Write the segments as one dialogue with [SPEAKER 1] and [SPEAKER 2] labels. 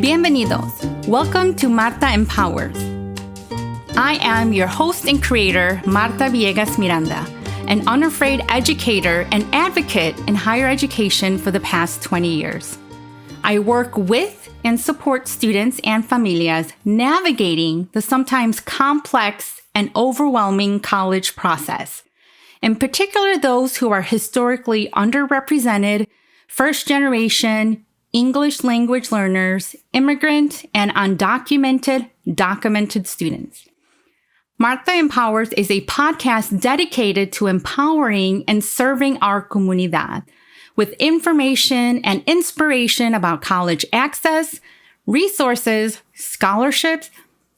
[SPEAKER 1] Bienvenidos. Welcome to Martha Empowers. I am your host and creator, Martha Villegas Miranda, an unafraid educator and advocate in higher education for the past 20 years. I work with and support students and familias navigating the sometimes complex and overwhelming college process, in particular those who are historically underrepresented, first-generation English language learners, immigrant, and undocumented, documented students. Martha Empowers is a podcast dedicated to empowering and serving our comunidad with information and inspiration about college access, resources, scholarships,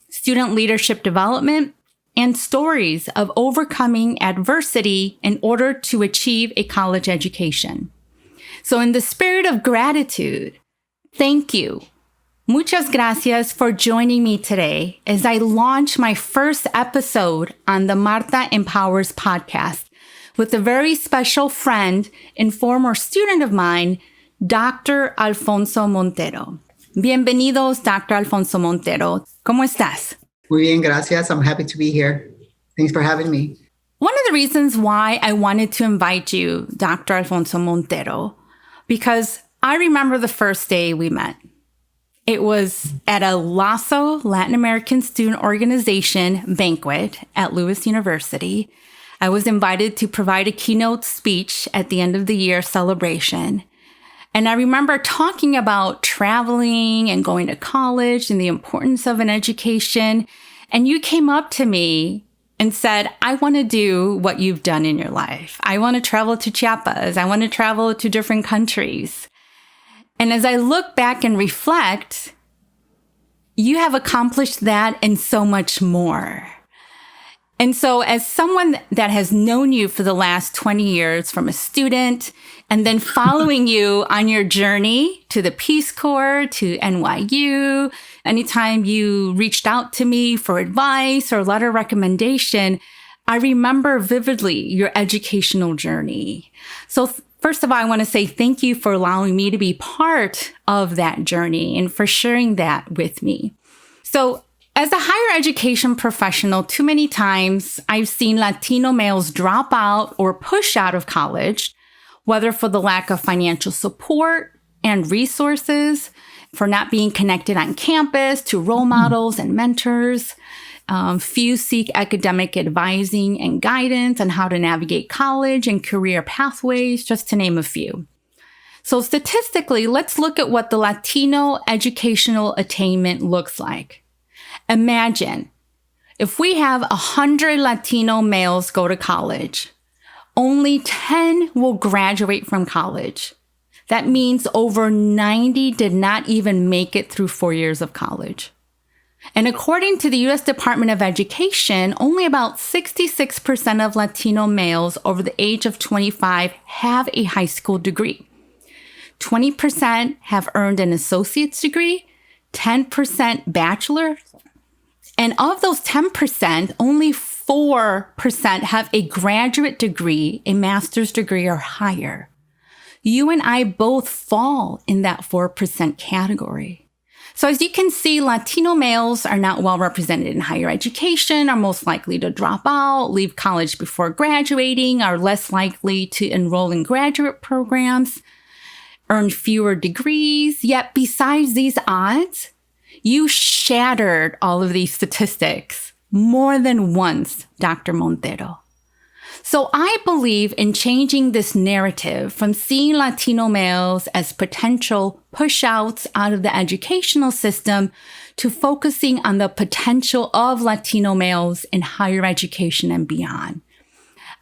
[SPEAKER 1] student leadership development, and stories of overcoming adversity in order to achieve a college education. So in the spirit of gratitude, thank you. Muchas gracias for joining me today as I launch my first episode on the Martha Empowers podcast with a very special friend and former student of mine, Dr. Alfonso Montero. Bienvenidos, Dr. Alfonso Montero. ¿Cómo estás?
[SPEAKER 2] Muy bien, gracias. I'm happy to be here. Thanks for having me.
[SPEAKER 1] One of the reasons why I wanted to invite you, Dr. Alfonso Montero, because I remember the first day we met. It was at a LASO, Latin American Student Organization banquet at Lewis University. I was invited to provide a keynote speech at the end of the year celebration. And I remember talking about traveling and going to college and the importance of an education. And you came up to me and said, I want to do what you've done in your life. I want to travel to Chiapas. I want to travel to different countries. And as I look back and reflect, you have accomplished that and so much more. And so as someone that has known you for the last 20 years from a student and then following you on your journey to the Peace Corps, to NYU, anytime you reached out to me for advice or letter recommendation, I remember vividly your educational journey. So first of all, I want to say thank you for allowing me to be part of that journey and for sharing that with me. So as a higher education professional, too many times I've seen Latino males drop out or push out of college, whether for the lack of financial support and resources, for not being connected on campus to role models and mentors. Few seek academic advising and guidance on how to navigate college and career pathways, just to name a few. So statistically, let's look at what the Latino educational attainment looks like. Imagine if we have 100 Latino males go to college, only 10 will graduate from college. That means over 90 did not even make it through 4 years of college. And according to the U.S. Department of Education, only about 66% of Latino males over the age of 25 have a high school degree. 20% have earned an associate's degree, 10% bachelor. And of those 10%, only 4% have a graduate degree, a master's degree or higher. You and I both fall in that 4% category. So as you can see, Latino males are not well represented in higher education, are most likely to drop out, leave college before graduating, are less likely to enroll in graduate programs, earn fewer degrees. Yet besides these odds, you shattered all of these statistics more than once, Dr. Montero. So I believe in changing this narrative from seeing Latino males as potential push-outs out of the educational system to focusing on the potential of Latino males in higher education and beyond.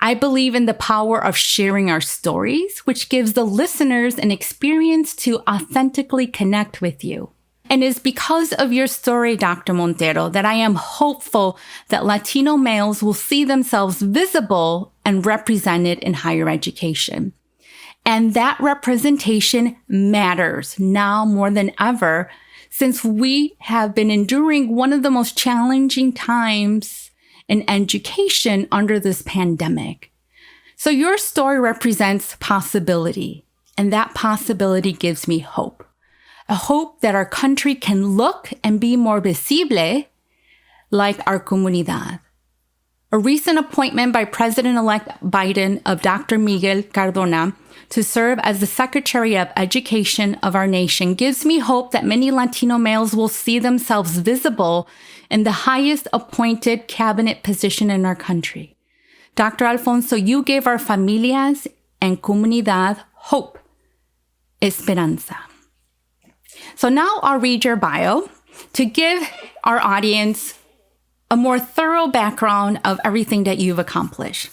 [SPEAKER 1] I believe in the power of sharing our stories, which gives the listeners an experience to authentically connect with you. And it's because of your story, Dr. Montero, that I am hopeful that Latino males will see themselves visible and represented in higher education. And that representation matters now more than ever, since we have been enduring one of the most challenging times in education under this pandemic. So your story represents possibility, and that possibility gives me hope. a hope that our country can look and be more visible like our comunidad. A recent appointment by President-elect Biden of Dr. Miguel Cardona to serve as the Secretary of Education of our nation gives me hope that many Latino males will see themselves visible in the highest appointed cabinet position in our country. Dr. Alfonso, you gave our familias and comunidad hope, esperanza. So now I'll read your bio to give our audience a more thorough background of everything that you've accomplished.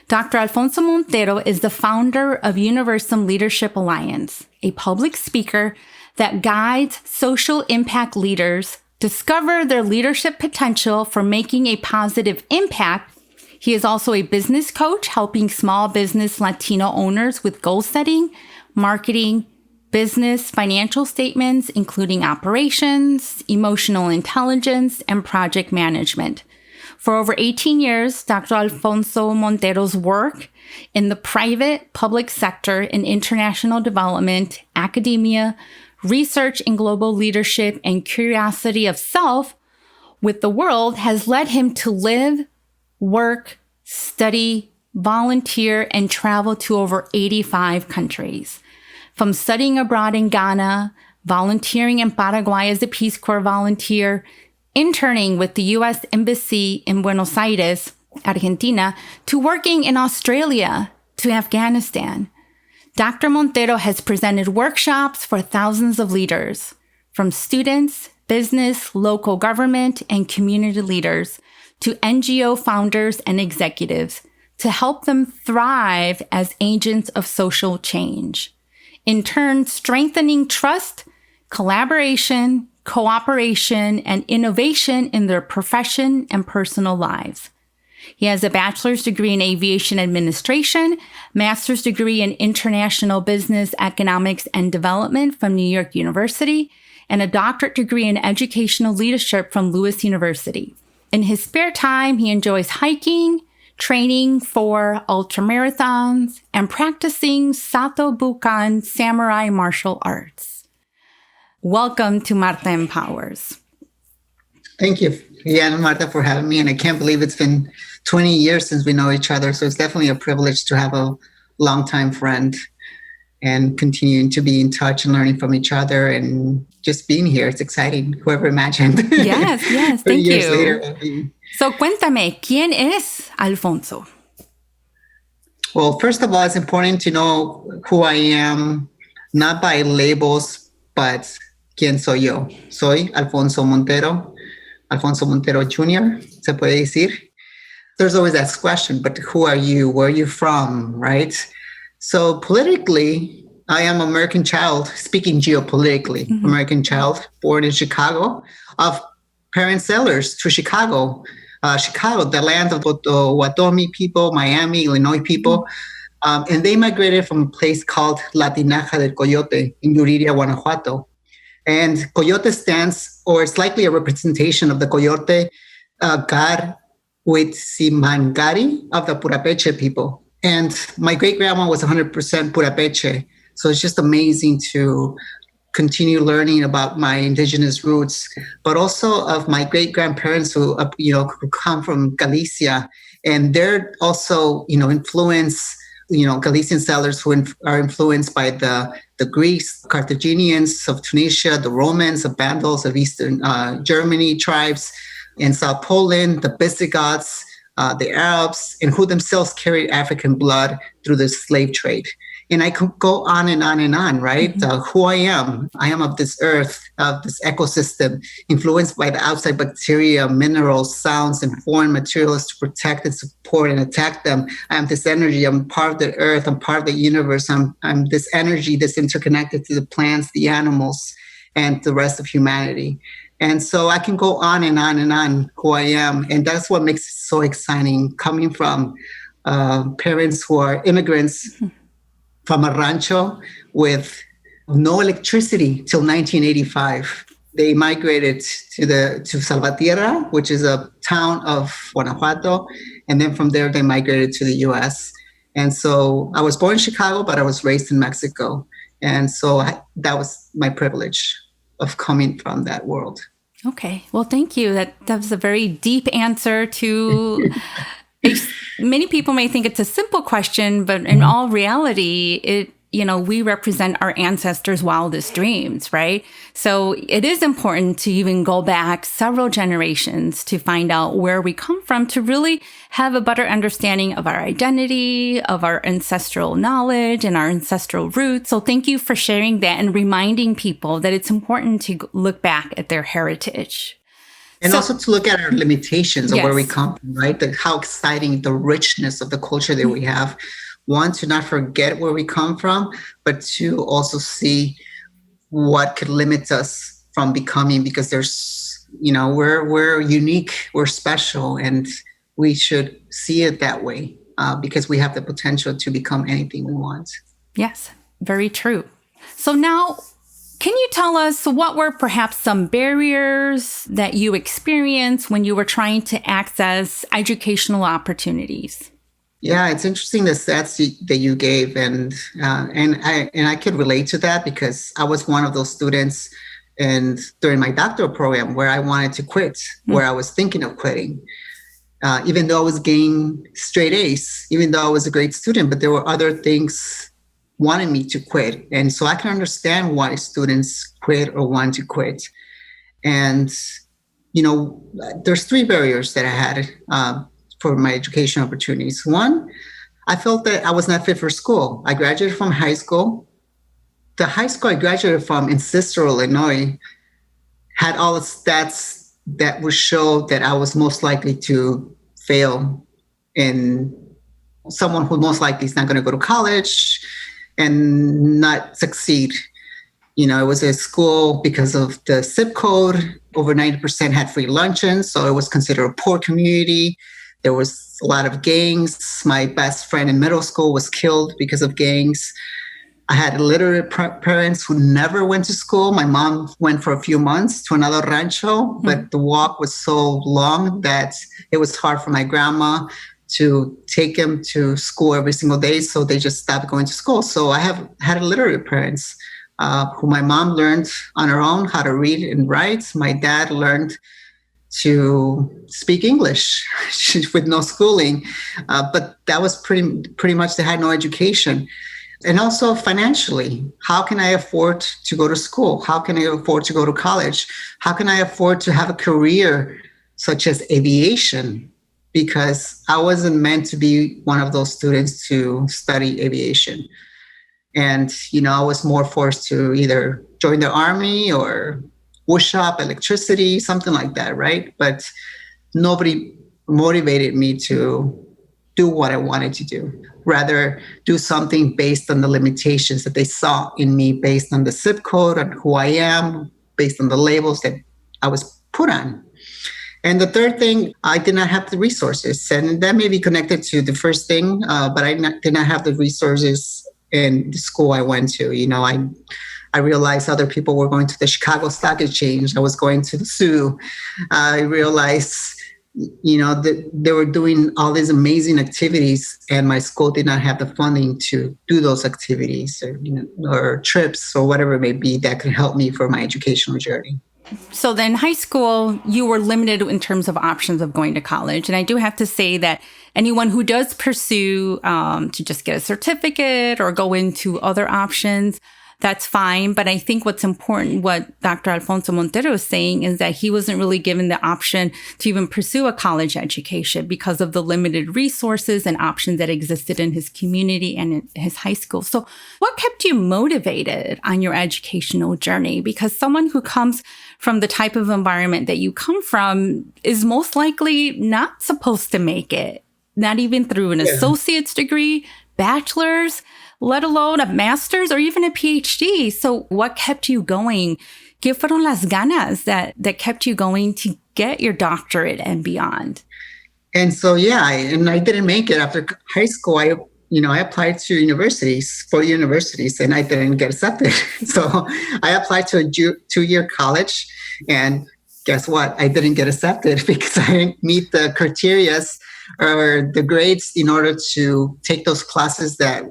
[SPEAKER 1] Dr. Alfonso Montero is the founder of Universum Leadership Alliance, a public speaker that guides social impact leaders discover their leadership potential for making a positive impact. He is also a business coach, helping small business Latino owners with goal setting, marketing, business, financial statements, including operations, emotional intelligence, and project management. For over 18 years, Dr. Alfonso Montero's work in the private, public sector in international development, academia, research in global leadership, and curiosity of self with the world has led him to live, work, study, volunteer, and travel to over 85 countries. From studying abroad in Ghana, volunteering in Paraguay as a Peace Corps volunteer, interning with the U.S. Embassy in Buenos Aires, Argentina, to working in Australia to Afghanistan. Dr. Montero has presented workshops for thousands of leaders, from students, business, local government, and community leaders, to NGO founders and executives, to help them thrive as agents of social change. In turn, strengthening trust, collaboration, cooperation, and innovation in their profession and personal lives. He has a bachelor's degree in aviation administration, master's degree in international business, economics, and development from New York University, and a doctorate degree in educational leadership from Lewis University. In his spare time, he enjoys hiking, training for ultramarathons, and practicing Sato Bukan samurai martial arts. Welcome to Martha Empowers.
[SPEAKER 2] Thank you, Martha, for having me. And I can't believe it's been 20 years since we know each other. So it's definitely a privilege to have a longtime friend and continuing to be in touch and learning from each other and just being here. It's exciting. Whoever imagined.
[SPEAKER 1] Yes. Thank you.
[SPEAKER 2] Years later.
[SPEAKER 1] So cuéntame, ¿quién es Alfonso?
[SPEAKER 2] Well, first of all, it's important to know who I am, not by labels, but ¿quién soy yo? Soy Alfonso Montero Jr., se puede decir. There's always that question, but who are you? Where are you from, right? So politically, I am an American child, speaking geopolitically, American child, born in Chicago, of parents settlers to Chicago, the land of the Potawatomi people, Miami, Illinois people. And they migrated from a place called Latinaja del Coyote in Yuriria, Guanajuato. And Coyote stands, or it's likely a representation of the Coyote god with Simangari of the Purapeche people. And my great-grandma was 100% Purapeche. So it's just amazing to continue learning about my indigenous roots, but also of my great-grandparents who come from Galicia. And they're also, influence, Galician settlers who are influenced by the Greeks, Carthaginians of Tunisia, the Romans, the Vandals of Eastern Germany tribes, in South Poland, the Visigoths, the Arabs, and who themselves carried African blood through the slave trade. And I could go on and on and on, right? Who I am of this earth, of this ecosystem, influenced by the outside bacteria, minerals, sounds, and foreign materials to protect and support and attack them. I am this energy. I'm part of the earth. I'm part of the universe. I'm this energy that's interconnected to the plants, the animals, and the rest of humanity. And so I can go on and on and on who I am. And that's what makes it so exciting, coming from parents who are immigrants from a rancho with no electricity till 1985. They migrated to Salvatierra, which is a town of Guanajuato. And then from there, they migrated to the U.S. And so I was born in Chicago, but I was raised in Mexico. And so that was my privilege of coming from that world.
[SPEAKER 1] Okay. Well, thank you. That was a very deep answer to many people may think it's a simple question, but in all reality, we represent our ancestors' wildest dreams, right? So it is important to even go back several generations to find out where we come from, to really have a better understanding of our identity, of our ancestral knowledge and our ancestral roots. So thank you for sharing that and reminding people that it's important to look back at their heritage.
[SPEAKER 2] And also to look at our limitations of
[SPEAKER 1] Yes.
[SPEAKER 2] where we come from, right? How exciting the richness of the culture that we have. One, to not forget where we come from, but to also see what could limit us from becoming, because there's, we're unique, we're special, and we should see it that way because we have the potential to become anything we want.
[SPEAKER 1] Yes, very true. So now, can you tell us what were perhaps some barriers that you experienced when you were trying to access educational opportunities?
[SPEAKER 2] Yeah, it's interesting the stats that you gave, and I could relate to that because I was one of those students, and during my doctoral program where I wanted to quit, where I was thinking of quitting, even though I was getting straight A's, even though I was a great student, but there were other things wanting me to quit, and so I can understand why students quit or want to quit. And there's three barriers that I had for my education opportunities. One, I felt that I was not fit for school. I graduated from high school. The high school I graduated from in Cicero, Illinois, had all the stats that would show that I was most likely to fail, in someone who most likely is not going to go to college and not succeed. It was a school because of the zip code. Over 90% had free luncheons, so it was considered a poor community. There was a lot of gangs. My best friend in middle school was killed because of gangs. I had illiterate parents who never went to school. My mom went for a few months to another rancho, but the walk was so long that it was hard for my grandma to take him to school every single day. So they just stopped going to school. So I have had illiterate parents who my mom learned on her own how to read and write. My dad learned to speak English with no schooling. But that was pretty much, they had no education. And also financially, how can I afford to go to school? How can I afford to go to college? How can I afford to have a career such as aviation? Because I wasn't meant to be one of those students to study aviation. And, I was more forced to either join the army or wood shop, electricity, something like that, right? But nobody motivated me to do what I wanted to do. Rather, do something based on the limitations that they saw in me, based on the zip code and who I am, based on the labels that I was put on. And the third thing, I did not have the resources. And that may be connected to the first thing, but I did not have the resources in the school I went to. I realized other people were going to the Chicago Stock Exchange. I was going to the zoo. I realized, that they were doing all these amazing activities, and my school did not have the funding to do those activities, or trips or whatever it may be that could help me for my educational journey.
[SPEAKER 1] So then high school, you were limited in terms of options of going to college. And I do have to say that anyone who does pursue to just get a certificate or go into other options, that's fine. But I think what's important, what Dr. Alfonso Montero is saying, is that he wasn't really given the option to even pursue a college education because of the limited resources and options that existed in his community and in his high school. So what kept you motivated on your educational journey? Because someone who comes from the type of environment that you come from is most likely not supposed to make it, not even through an associate's degree, bachelor's, let alone a master's or even a PhD. So what kept you going? ¿Qué fueron las ganas that kept you going to get your doctorate and beyond?
[SPEAKER 2] And so, I didn't make it after high school. I applied to universities, 4 universities, and I didn't get accepted. So I applied to a 2-year college, and guess what? I didn't get accepted because I didn't meet the criteria or the grades in order to take those classes that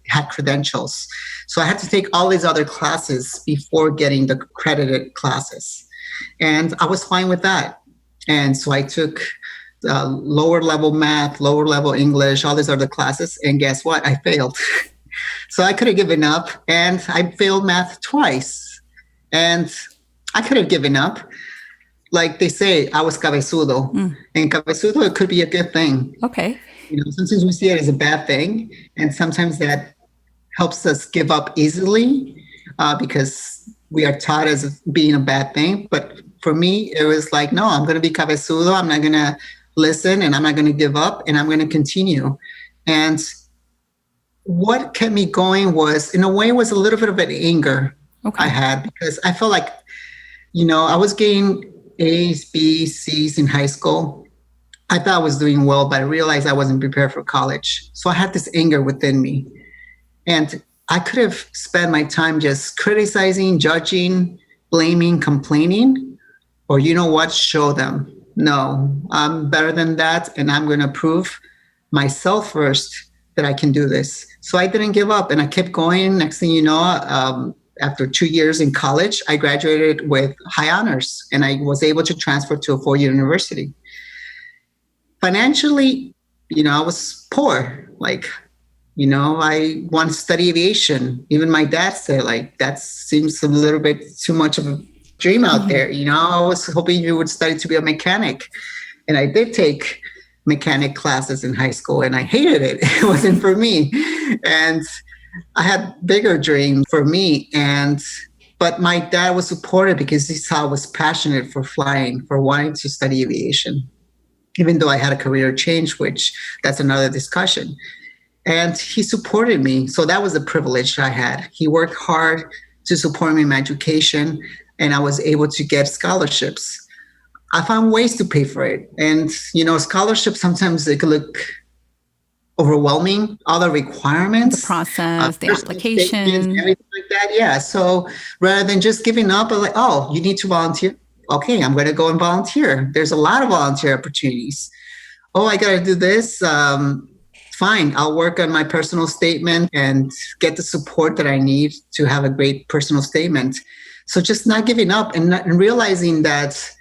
[SPEAKER 2] had credentials. So I had to take all these other classes before getting the credited classes. And I was fine with that. And so I took lower level math, lower level English, all these other classes. And guess what? I failed. So I could have given up, and I failed math twice. And I could have given up. Like they say, I was cabezudo. And cabezudo, it could be a good thing.
[SPEAKER 1] Okay.
[SPEAKER 2] Sometimes we see it as a bad thing. And sometimes that helps us give up easily because we are taught as being a bad thing. But for me, it was like, no, I'm going to be cabezudo. I'm not going to listen, and I'm not going to give up, and I'm going to continue. And what kept me going was, in a way, was a little bit of an anger I had, because I felt like, I was getting A's, B's, C's in high school. I thought I was doing well, but I realized I wasn't prepared for college. So I had this anger within me. And I could have spent my time just criticizing, judging, blaming, complaining, or show them. No, I'm better than that. And I'm going to prove myself first that I can do this. So I didn't give up, and I kept going. Next thing you know, after 2 years in college, I graduated with high honors, and I was able to transfer to a 4-year university. Financially, I was poor. I wanted to study aviation. Even my dad said, that seems a little bit too much of a dream out there. I was hoping you would study to be a mechanic. And I did take mechanic classes in high school, and I hated it. It wasn't for me. And I had bigger dreams for me. But my dad was supportive because he saw I was passionate for flying, for wanting to study aviation, even though I had a career change, which that's another discussion. And he supported me. So that was a privilege I had. He worked hard to support me in my education, and I was able to get scholarships. I found ways to pay for it. And, scholarships, sometimes they could look overwhelming, all the requirements.
[SPEAKER 1] The process, the application.
[SPEAKER 2] Everything like that, yeah. So rather than just giving up, I'm like, oh, you need to volunteer? Okay, I'm going to go and volunteer. There's a lot of volunteer opportunities. Oh, I got to do this. Fine, I'll work on my personal statement and get the support that I need to have a great personal statement. So just not giving up and realizing that,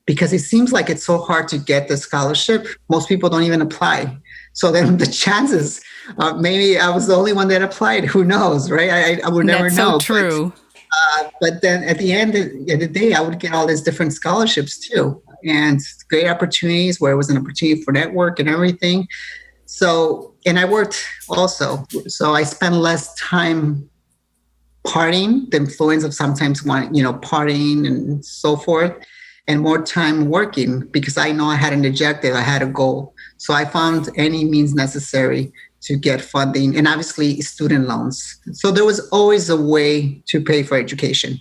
[SPEAKER 2] because it seems like it's so hard to get the scholarship, most people don't even apply. So then the chances, maybe I was the only one that applied. Who knows, right? I would never know.
[SPEAKER 1] That's so true.
[SPEAKER 2] But then at the end of the day, I would get all these different scholarships too. And great opportunities where it was an opportunity for network and everything. So, and I worked also. So I spent less time partying, the influence of sometimes partying and so forth, and more time working, because I know I had an objective, I had a goal. So I found any means necessary to get funding, and obviously student loans. So there was always a way to pay for education.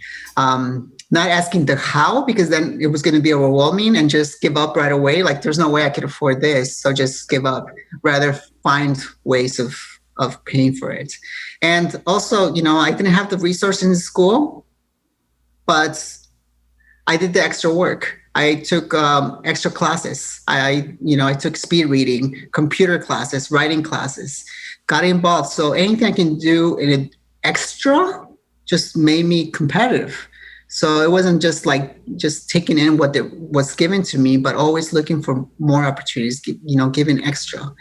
[SPEAKER 2] Not asking the how, because then it was going to be overwhelming and just give up right away. Like, there's no way I could afford this, so just give up. Rather find ways of paying for it. And also, I didn't have the resources in school, but I did the extra work. I took extra classes. I took speed reading, computer classes, writing classes, got involved. So anything I can do in an extra just made me competitive. So it wasn't just taking in what was given to me, but always looking for more opportunities, giving extra.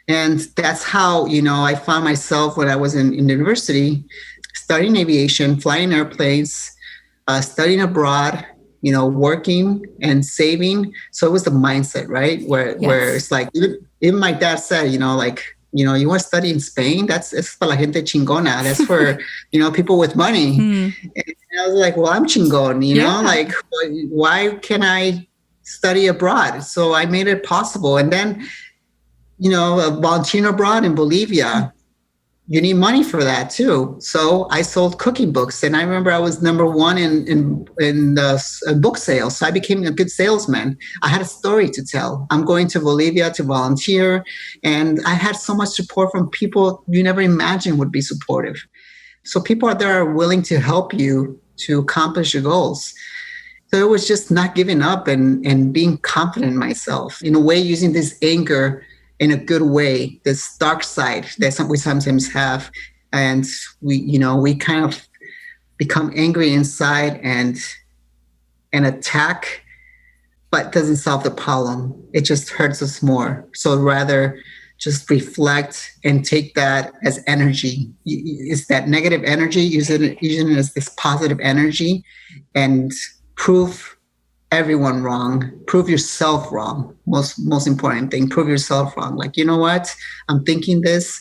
[SPEAKER 2] And that's how, I found myself when I was in university, studying aviation, flying airplanes, studying abroad, working and saving. So it was the mindset, right? Where it's like, even my dad said, you want to study in Spain? It's para la gente chingona. That's for, people with money. And I was like, well, I'm chingon, why can't I study abroad? So I made it possible. And then, volunteering abroad in Bolivia, you need money for that too. So I sold cooking books, and I remember I was number one in the book sales. So I became a good salesman. I had a story to tell. I'm going to Bolivia to volunteer, and I had so much support from people you never imagined would be supportive. So people out there are willing to help you to accomplish your goals. So it was just not giving up and being confident in myself, in a way, using this anger in a good way, this dark side that we sometimes have. And we kind of become angry inside and attack, but doesn't solve the problem. It just hurts us more. So rather just reflect and take that as energy. It's that negative energy, using it as this positive energy, and prove everyone wrong, prove yourself wrong. Most important thing, prove yourself wrong. Like, you know what? I'm thinking this,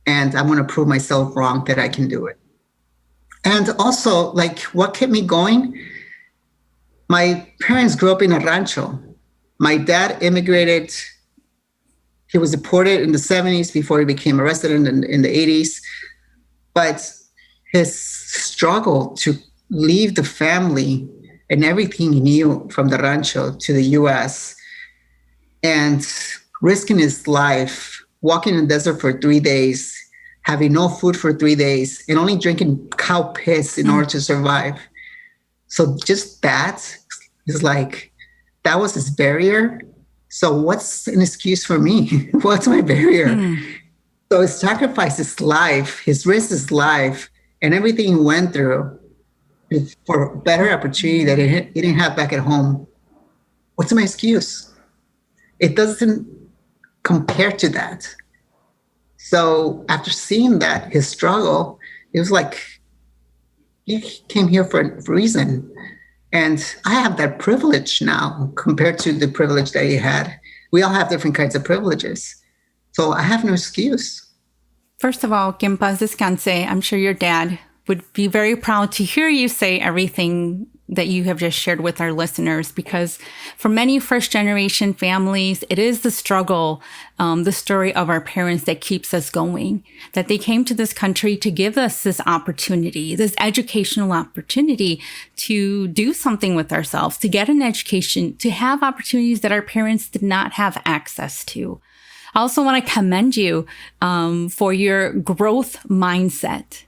[SPEAKER 2] and I'm going to prove myself wrong that I can do it. And also, like, what kept me going? My parents grew up in a rancho. My dad immigrated. He was deported in the 70s before he became arrested in the 80s. But his struggle to leave the family and everything he knew from the rancho to the US, and risking his life, walking in the desert for 3 days, having no food for 3 days, and only drinking cow piss in order to survive. So just that is like, that was his barrier. So what's an excuse for me? What's my barrier? So he sacrificed his life, his risked his life, and everything he went through for a better opportunity that he didn't have back at home. What's my excuse? It doesn't compare to that. So after seeing that, his struggle, it was like, he came here for a reason. And I have that privilege now compared to the privilege that he had. We all have different kinds of privileges. So I have no excuse.
[SPEAKER 1] First of all, que en paz descanse. I'm sure your dad would be very proud to hear you say everything that you have just shared with our listeners, because for many first-generation families, it is the struggle, the story of our parents that keeps us going, that they came to this country to give us this opportunity, this educational opportunity to do something with ourselves, to get an education, to have opportunities that our parents did not have access to. I also want to commend you for your growth mindset.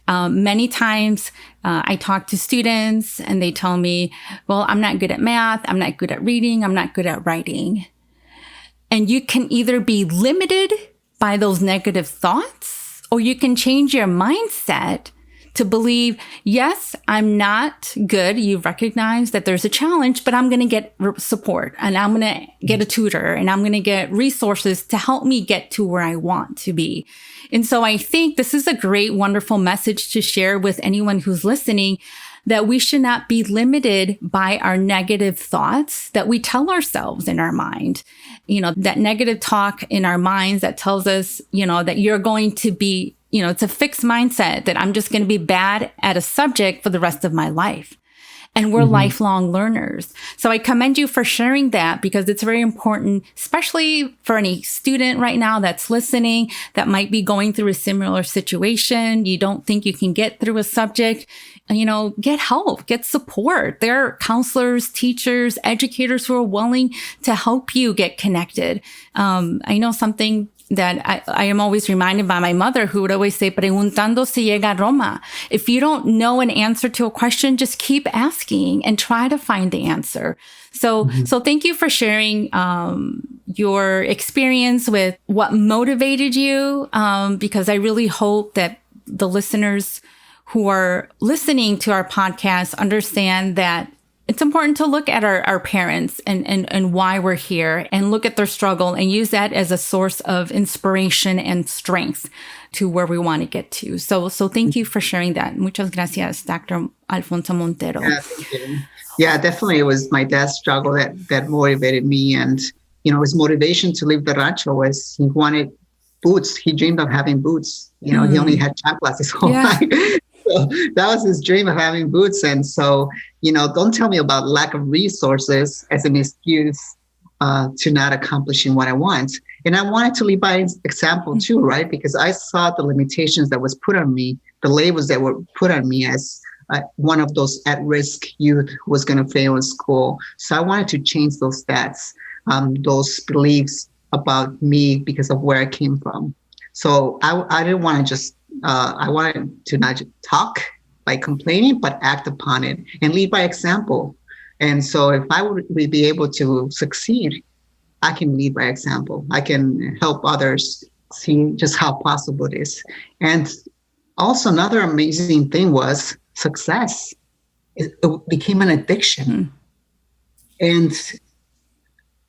[SPEAKER 1] Many times I talk to students and they tell me, well, I'm not good at math. I'm not good at reading. I'm not good at writing. And you can either be limited by those negative thoughts, or you can change your mindset to believe, yes, I'm not good. You recognize that there's a challenge, but I'm going to get support, and I'm going to get a tutor, and I'm going to get resources to help me get to where I want to be. And so I think this is a great, wonderful message to share with anyone who's listening, that we should not be limited by our negative thoughts that we tell ourselves in our mind. That negative talk in our minds that tells us, that you're going to be, it's a fixed mindset that I'm just going to be bad at a subject for the rest of my life. And we're lifelong learners. So I commend you for sharing that, because it's very important, especially for any student right now that's listening, that might be going through a similar situation. You don't think you can get through a subject, get help, get support. There are counselors, teachers, educators who are willing to help you get connected. I know something that I am always reminded by my mother, who would always say, preguntando se llega a Roma. If you don't know an answer to a question, just keep asking and try to find the answer. So thank you for sharing your experience with what motivated you, because I really hope that the listeners who are listening to our podcast understand that it's important to look at our parents and why we're here, and look at their struggle and use that as a source of inspiration and strength to where we want to get to. So thank you for sharing that. Muchas gracias, Dr. Alfonso Montero.
[SPEAKER 2] Yeah, thank you. Yeah, definitely. It was my dad's struggle that motivated me. And, his motivation to leave the rancho was he wanted boots. He dreamed of having boots. He only had chanclas his whole life. So that was his dream, of having boots. And so, don't tell me about lack of resources as an excuse to not accomplishing what I want. And I wanted to lead by example too, right? Because I saw the limitations that was put on me, the labels that were put on me as one of those at-risk youth who was going to fail in school. So I wanted to change those stats, those beliefs about me because of where I came from. So I didn't want to just I wanted to not just talk by complaining, but act upon it and lead by example. And so if I would be able to succeed, I can lead by example. I can help others see just how possible it is. And also another amazing thing was success. It became an addiction. And,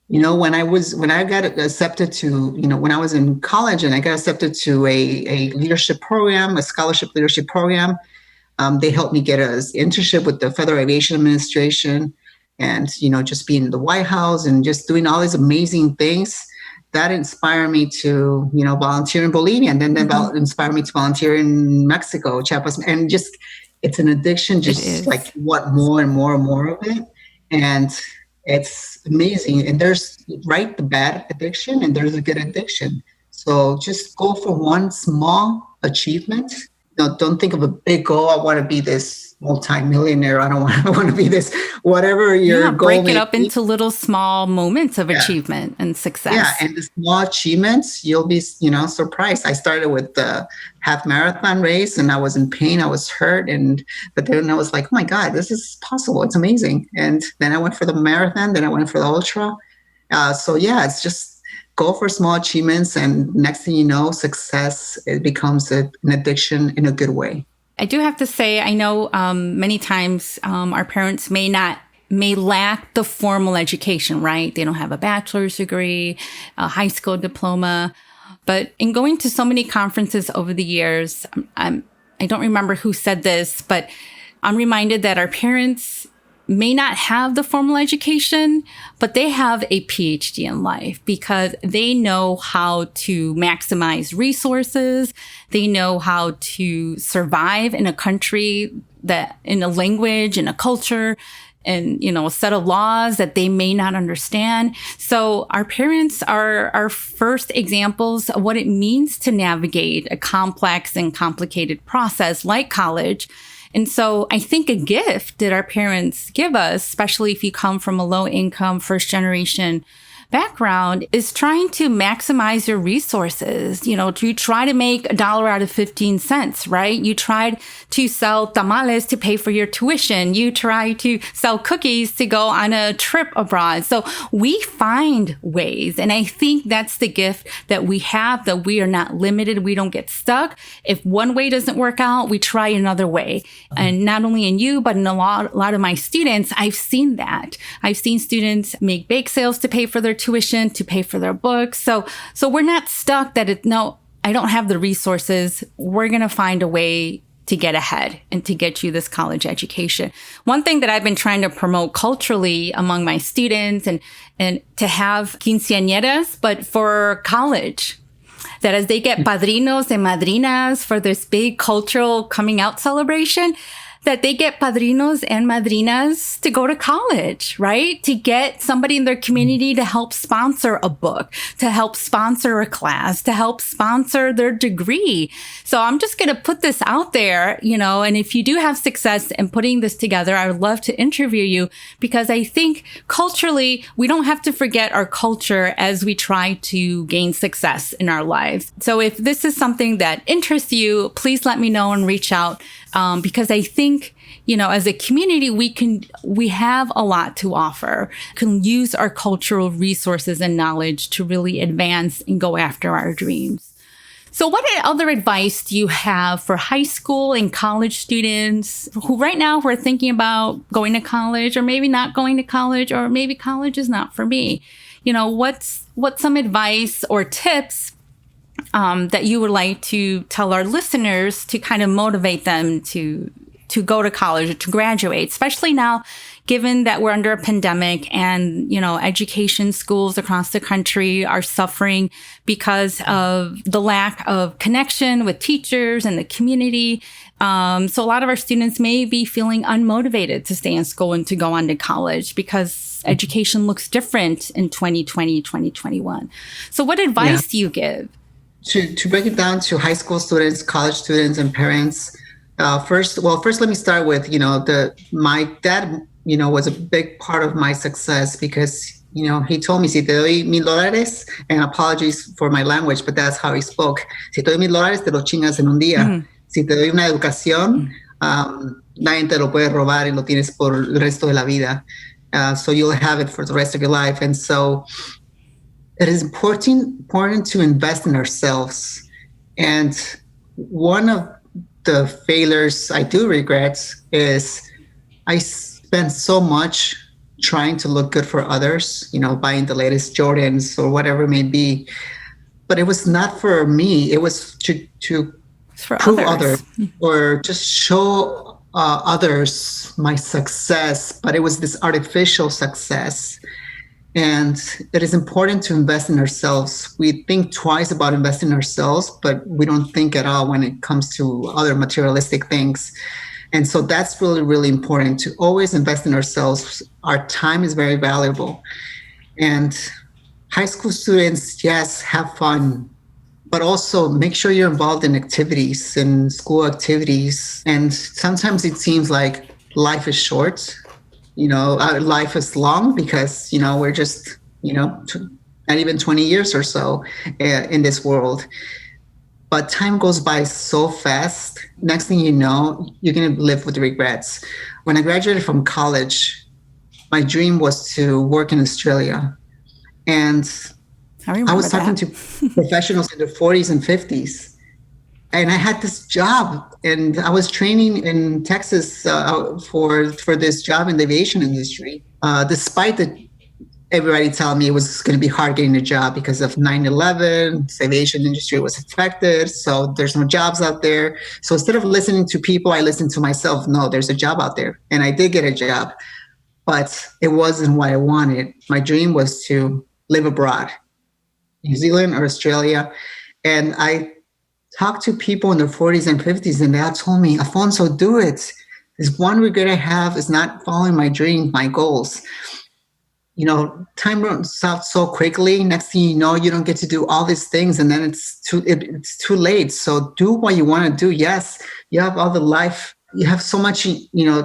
[SPEAKER 2] when I got accepted to, when I was in college and I got accepted to a leadership program, a scholarship leadership program, they helped me get an internship with the Federal Aviation Administration and, just being in the White House and just doing all these amazing things. That inspired me to, volunteer in Bolivia, and then that inspired me to volunteer in Mexico, Chiapas, and just, it's an addiction, just like want more and more and more of it. And it's amazing. And there's the bad addiction and there's a good addiction. So just go for one small achievement. Don't think of a big goal. I want to be this multi-millionaire. I want to be this, whatever your goal
[SPEAKER 1] break it up into little small moments of achievement and success.
[SPEAKER 2] Yeah, and the small achievements, you'll be, surprised. I started with the half marathon race and I was in pain. I was hurt. But then I was like, oh my God, this is possible. It's amazing. And then I went for the marathon. Then I went for the ultra. It's just, go for small achievements, and next thing you know, success, it becomes an addiction in a good way.
[SPEAKER 1] I do have to say, I know many times our parents may lack the formal education, right? They don't have a bachelor's degree, a high school diploma. But in going to so many conferences over the years, I don't remember who said this, but I'm reminded that our parents may not have the formal education, but they have a PhD in life because they know how to maximize resources. They know how to survive in a country in a language, in a culture, and, a set of laws that they may not understand. So our parents are our first examples of what it means to navigate a complex and complicated process like college. And so I think a gift that our parents give us, especially if you come from a low income, first generation background, is trying to maximize your resources. You try to make $1 out of 15 cents, right? You tried to sell tamales to pay for your tuition. You try to sell cookies to go on a trip abroad. So we find ways. And I think that's the gift that we have, that we are not limited. We don't get stuck. If one way doesn't work out, we try another way. And not only in you, but in a lot of my students, I've seen that. I've seen students make bake sales to pay for their tuition, to pay for their books. So we're not stuck that I don't have the resources. We're going to find a way to get ahead and to get you this college education. One thing that I've been trying to promote culturally among my students and to have quinceañeras, but for college, that as they get padrinos and madrinas for this big cultural coming out celebration, that they get padrinos and madrinas to go to college, right? To get somebody in their community to help sponsor a book, to help sponsor a class, to help sponsor their degree. So I'm just going to put this out there, and if you do have success in putting this together, I would love to interview you, because I think culturally, we don't have to forget our culture as we try to gain success in our lives. So if this is something that interests you, please let me know and reach out. Because I think, as a community, we have a lot to offer, can use our cultural resources and knowledge to really advance and go after our dreams. So what other advice do you have for high school and college students who right now are thinking about going to college, or maybe not going to college, or maybe college is not for me? What's some advice or tips that you would like to tell our listeners to kind of motivate them to go to college or to graduate, especially now, given that we're under a pandemic and, education schools across the country are suffering because of the lack of connection with teachers and the community. So a lot of our students may be feeling unmotivated to stay in school and to go on to college because education looks different in 2020, 2021. So what advice do you give?
[SPEAKER 2] To break it down to high school students, college students, and parents, first let me start with, my dad, was a big part of my success because, he told me, si te doy $1,000, and apologies for my language, but that's how he spoke. Si te doy $1,000, te lo chingas en un día. Si te doy una educación, nadie te lo puede robar y lo tienes por el resto de la vida. So you'll have it for the rest of your life. And so it is important to invest in ourselves. And one of the failures I do regret is I spent so much trying to look good for others, buying the latest Jordans or whatever it may be. But it was not for me. It was to
[SPEAKER 1] For
[SPEAKER 2] prove
[SPEAKER 1] others.
[SPEAKER 2] others or just show others my success. But it was this artificial success. And it is important to invest in ourselves. We think twice about investing in ourselves, but we don't think at all when it comes to other materialistic things. And so that's really, really important to always invest in ourselves. Our time is very valuable. And high school students, yes, have fun, but also make sure you're involved in activities and school activities. And sometimes it seems like life is short. Our life is long because, we're just, not even 20 years or so in this world. But time goes by so fast. Next thing you know, you're going to live with regrets. When I graduated from college, my dream was to work in Australia. And I was talking to professionals in their 40s and 50s. And I had this job, and I was training in Texas for this job in the aviation industry, despite everybody telling me it was going to be hard getting a job because of 9/11. The aviation industry was affected, so there's no jobs out there. So instead of listening to people, I listened to myself. No, there's a job out there. And I did get a job, but it wasn't what I wanted. My dream was to live abroad, New Zealand or Australia. And I talked to people in their 40s and 50s, and they all told me, Alfonso, do it. There's one regret I have is not following my dream, my goals. Time runs out so quickly. Next thing you know, you don't get to do all these things, and then it's too late. So do what you want to do. Yes, you have all the life. You have so much,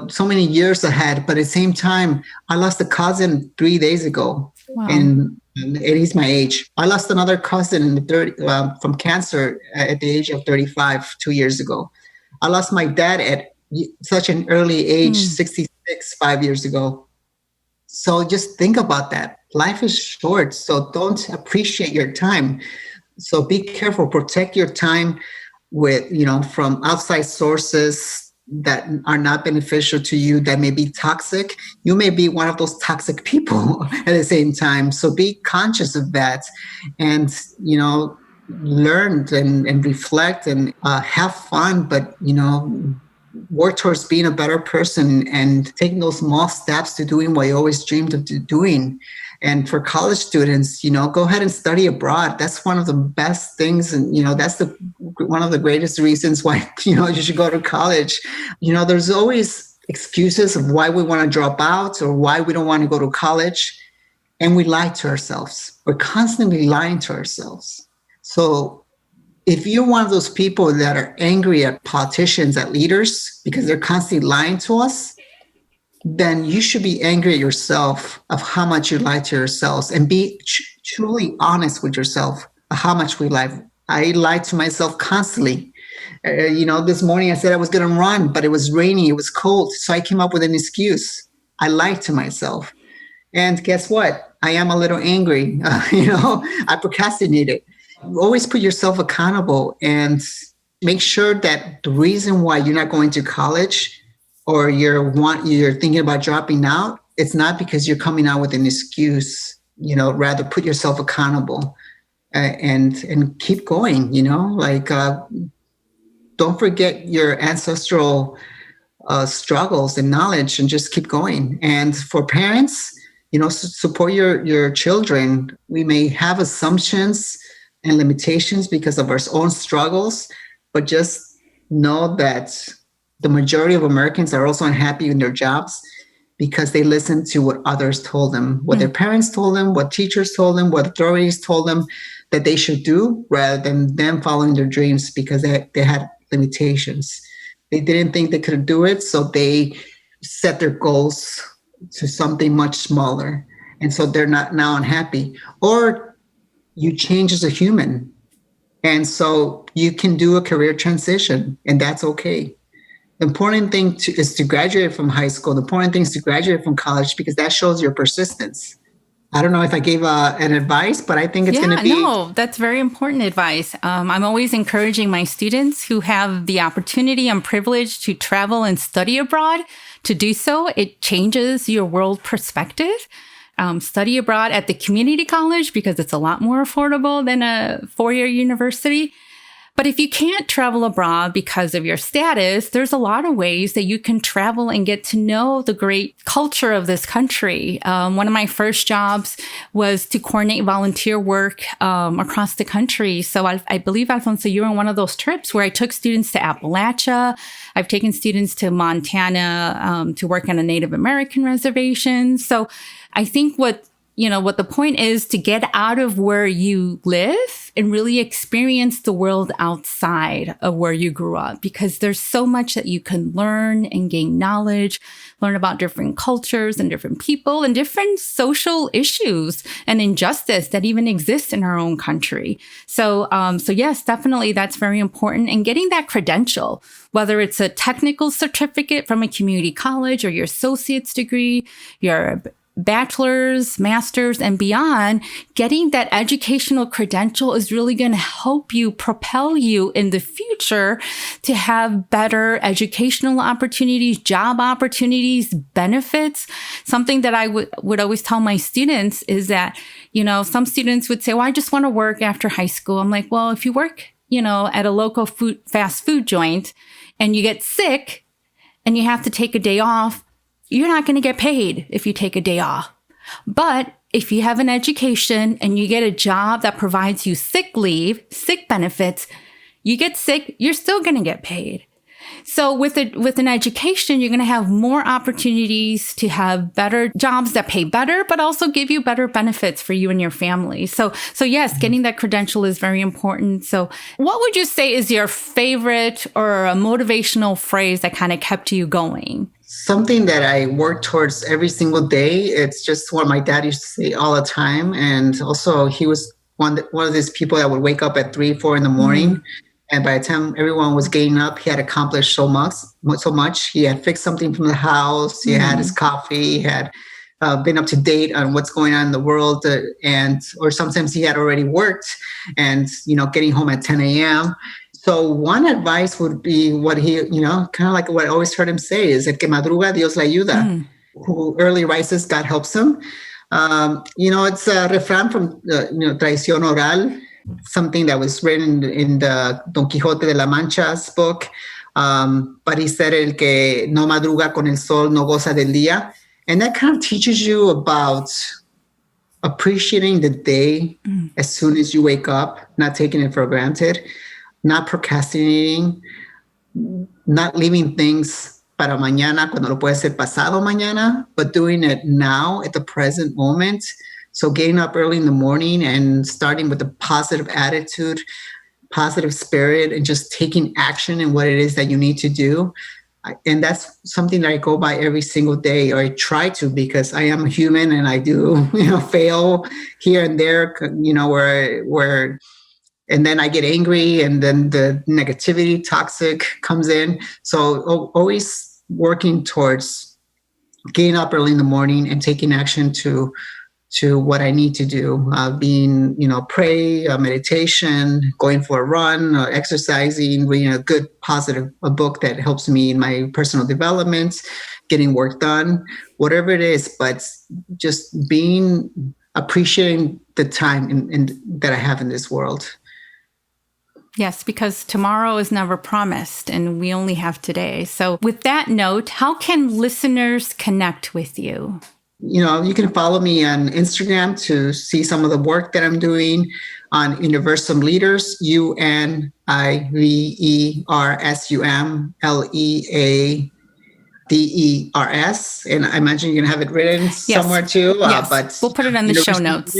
[SPEAKER 2] so many years ahead. But at the same time, I lost a cousin 3 days ago.
[SPEAKER 1] Wow.
[SPEAKER 2] And he's my age. I lost another cousin in the from cancer at the age of 35 2 years ago. I lost my dad at such an early age, 66, 5 years ago. So just think about that. Life is short, so don't appreciate your time. So be careful, protect your time with, from outside sources that are not beneficial to you, that may be toxic. You may be one of those toxic people at the same time. So be conscious of that and, learn and reflect and have fun, but, work towards being a better person and taking those small steps to doing what you always dreamed of doing. And for college students, go ahead and study abroad. That's one of the best things. And, that's one of the greatest reasons why, you should go to college. There's always excuses of why we want to drop out or why we don't want to go to college. And we lie to ourselves. We're constantly lying to ourselves. So if you're one of those people that are angry at politicians, at leaders, because they're constantly lying to us, then you should be angry at yourself of how much you lie to yourselves and be truly honest with yourself of how much we lie. I lie to myself constantly. This morning I said I was going to run, but it was rainy, it was cold. So I came up with an excuse. I lied to myself. And guess what? I am a little angry. I procrastinated. Always put yourself accountable and make sure that the reason why you're not going to college or you're thinking about dropping out, it's not because you're coming out with an excuse. Rather put yourself accountable and keep going. Don't forget your ancestral struggles and knowledge, and just keep going. And for parents, support your children. We may have assumptions and limitations because of our own struggles, but just know that the majority of Americans are also unhappy in their jobs because they listen to what others told them, what their parents told them, what teachers told them, what authorities told them that they should do, rather than them following their dreams because they had limitations. They didn't think they could do it, so they set their goals to something much smaller. And so they're not now unhappy. Or you change as a human. And so you can do a career transition, and that's okay. The important thing is to graduate from high school. The important thing is to graduate from college because that shows your persistence. I don't know if I gave an advice, but I think it's going to be...
[SPEAKER 1] No, that's very important advice. I'm always encouraging my students who have the opportunity and privilege to travel and study abroad to do so. It changes your world perspective. Study abroad at the community college because it's a lot more affordable than a four-year university. But if you can't travel abroad because of your status, there's a lot of ways that you can travel and get to know the great culture of this country. One of my first jobs was to coordinate volunteer work across the country. So I believe, Alfonso, you were on one of those trips where I took students to Appalachia. I've taken students to Montana to work on a Native American reservation. So I think what the point is to get out of where you live and really experience the world outside of where you grew up, because there's so much that you can learn and gain knowledge, learn about different cultures and different people and different social issues and injustice that even exist in our own country. So yes, definitely that's very important. And getting that credential, whether it's a technical certificate from a community college or your associate's degree, your bachelor's, master's, and beyond, getting that educational credential is really going to help you propel you in the future to have better educational opportunities, job opportunities, benefits. Something that I would always tell my students is that, some students would say, well, I just want to work after high school. I'm like, well, if you work, at a local fast food joint and you get sick and you have to take a day off, you're not going to get paid if you take a day off. But if you have an education and you get a job that provides you sick leave, sick benefits, you get sick, you're still going to get paid. So with an education, you're going to have more opportunities to have better jobs that pay better, but also give you better benefits for you and your family. So yes, getting that credential is very important. So what would you say is your favorite or a motivational phrase that kind of kept you going?
[SPEAKER 2] Something that I work towards every single day. It's just what my dad used to say all the time. And also he was one of these people that would wake up at 3, 4 in the morning. Mm-hmm. And by the time everyone was getting up, he had accomplished so much. He had fixed something from the house. He had his coffee. He had been up to date on what's going on in the world. Or sometimes he had already worked and, getting home at 10 a.m. So one advice would be what he, kind of like what I always heard him say is, el que madruga, Dios le ayuda. Who early rises, God helps him. It's a refrán from, tradición oral, something that was written in the Don Quixote de la Mancha's book. But he said, el que no madruga con el sol no goza del día. And that kind of teaches you about appreciating the day as soon as you wake up, not taking it for granted, not procrastinating, not leaving things para mañana cuando lo puede ser pasado mañana, but doing it now at the present moment. So getting up early in the morning and starting with a positive attitude, positive spirit, and just taking action in what it is that you need to do. And that's something that I go by every single day, or I try to, because I am human and I do, fail here and there, where and then I get angry and then the negativity, toxic comes in. So always working towards getting up early in the morning and taking action to what I need to do, pray, meditation, going for a run, exercising, reading a good, positive book that helps me in my personal development, getting work done, whatever it is, but just appreciating the time that I have in this world.
[SPEAKER 1] Yes, because tomorrow is never promised and we only have today. So with that note, how can listeners connect with you?
[SPEAKER 2] You can follow me on Instagram to see some of the work that I'm doing on Universum Leaders, UNIversumLeaders. And I imagine you're going to have it written somewhere too.
[SPEAKER 1] Yes,
[SPEAKER 2] but
[SPEAKER 1] we'll put it in the show notes.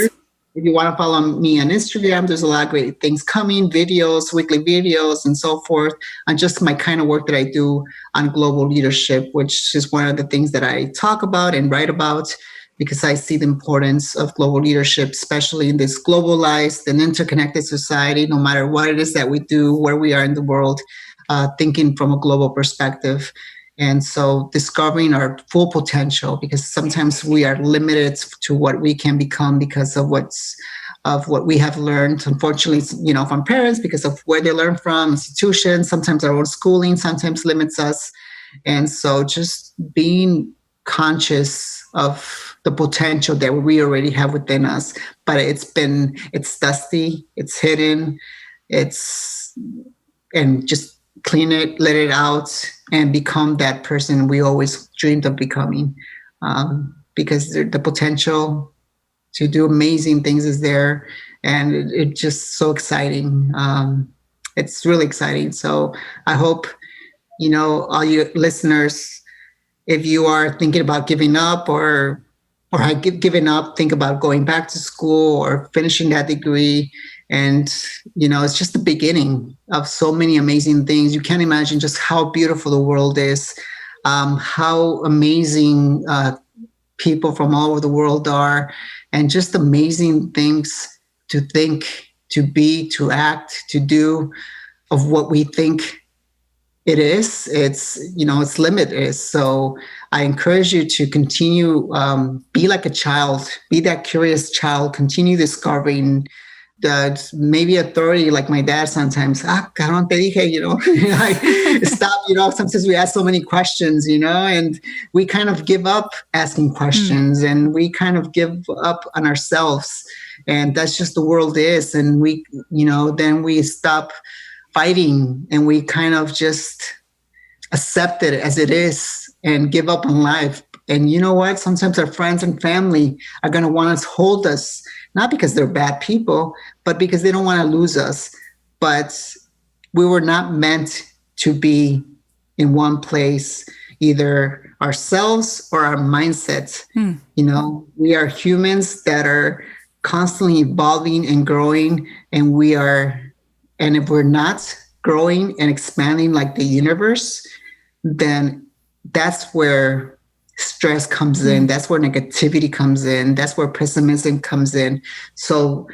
[SPEAKER 2] If you want to follow me on Instagram, there's a lot of great things coming, videos, weekly videos, and so forth, on just my kind of work that I do on global leadership, which is one of the things that I talk about and write about, because I see the importance of global leadership, especially in this globalized and interconnected society. No matter what it is that we do, where we are in the world, thinking from a global perspective. And so discovering our full potential, because sometimes we are limited to what we can become because of what we have learned, unfortunately, from parents, because of where they learn from, institutions, sometimes our own schooling sometimes limits us. And so just being conscious of the potential that we already have within us, but it's dusty, it's hidden, and just clean it, let it out, and become that person we always dreamed of becoming. Because the potential to do amazing things is there, and it's just so exciting. It's really exciting. So I hope, all you listeners, if you are thinking about giving up or have given up, think about going back to school or finishing that degree. And, it's just the beginning of so many amazing things. You can't imagine just how beautiful the world is, how amazing people from all over the world are, and just amazing things to think, to be, to act, to do of what we think it is. It's limitless. So I encourage you to continue, be like a child, be that curious child, continue discovering that maybe authority, like my dad sometimes, cabrón, te dije, I stop, sometimes we ask so many questions, and we kind of give up asking questions, and we kind of give up on ourselves, and that's just the world is. And we, then we stop fighting, and we kind of just accept it as it is and give up on life. And you know what? Sometimes our friends and family are going to want to hold us, not because they're bad people, but because they don't want to lose us. But we were not meant to be in one place, either ourselves or our mindsets. We are humans that are constantly evolving and growing, and if we're not growing and expanding like the universe, then that's where stress comes in. That's where negativity comes in. That's where pessimism comes in. So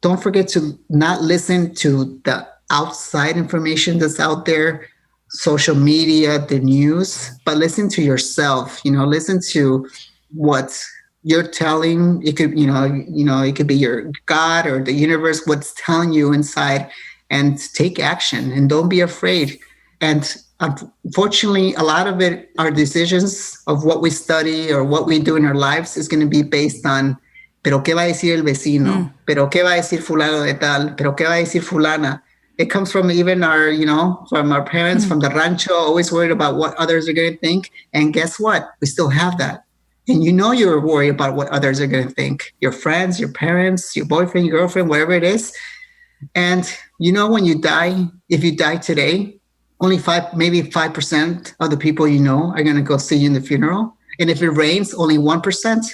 [SPEAKER 2] don't forget to not listen to the outside information that's out there, social media, the news, but listen to yourself. Listen to what you're telling. It could, it could be your God or the universe, what's telling you inside, and take action, and don't be afraid. And unfortunately, a lot of it, our decisions of what we study or what we do in our lives is going to be based on, pero qué va a decir el vecino, pero qué va a decir fulano de tal, pero qué va a decir fulana. It comes from even our, from our parents, from the rancho, always worried about what others are going to think. And guess what? We still have that. And you're worried about what others are going to think. Your friends, your parents, your boyfriend, your girlfriend, whatever it is. And when you die, if you die today, only 5% of the people are going to go see you in the funeral. And if it rains, only 1%.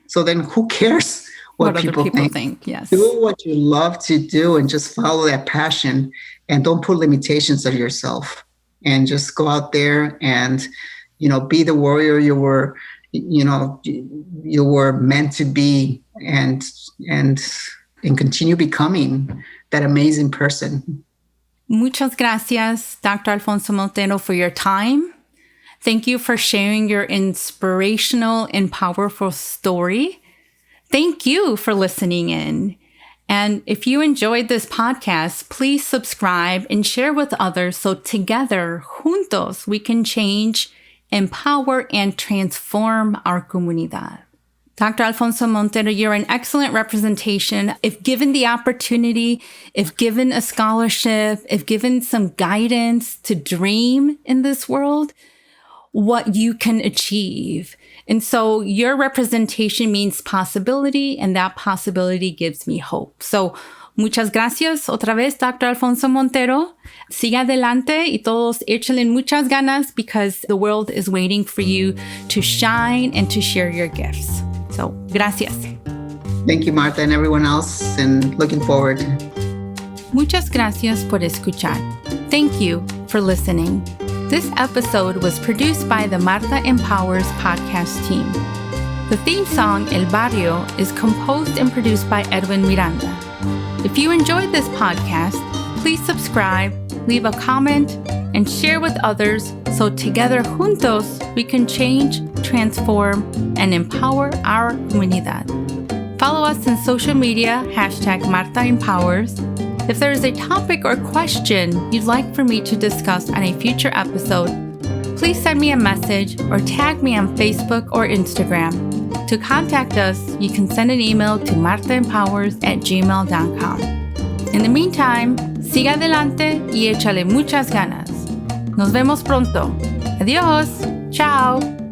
[SPEAKER 2] So then who cares what people think?
[SPEAKER 1] Yes.
[SPEAKER 2] Do what you love to do and just follow that passion, and don't put limitations on yourself, and just go out there and, be the warrior you were meant to be, and continue becoming that amazing person.
[SPEAKER 1] Muchas gracias, Dr. Alfonso Montero, for your time. Thank you for sharing your inspirational and powerful story. Thank you for listening in. And if you enjoyed this podcast, please subscribe and share with others so together, juntos, we can change, empower, and transform our comunidad. Dr. Alfonso Montero, you're an excellent representation. If given the opportunity, if given a scholarship, if given some guidance to dream in this world, what you can achieve. And so your representation means possibility, and that possibility gives me hope. So muchas gracias otra vez, Dr. Alfonso Montero. Siga adelante y todos échenle muchas ganas, because the world is waiting for you to shine and to share your gifts. So, gracias.
[SPEAKER 2] Thank you, Martha, and everyone else, and looking forward.
[SPEAKER 1] Muchas gracias por escuchar. Thank you for listening. This episode was produced by the Martha Empowers podcast team. The theme song, El Barrio, is composed and produced by Edwin Miranda. If you enjoyed this podcast, please subscribe, leave a comment, and share with others so together juntos we can change, transform, and empower our comunidad. Follow us on social media, #MarthaEmpowers. If there is a topic or question you'd like for me to discuss on a future episode, please send me a message or tag me on Facebook or Instagram. To contact us, you can send an email to marthaempowers@gmail.com. In the meantime, siga adelante y échale muchas ganas. Nos vemos pronto. Adiós. Ciao.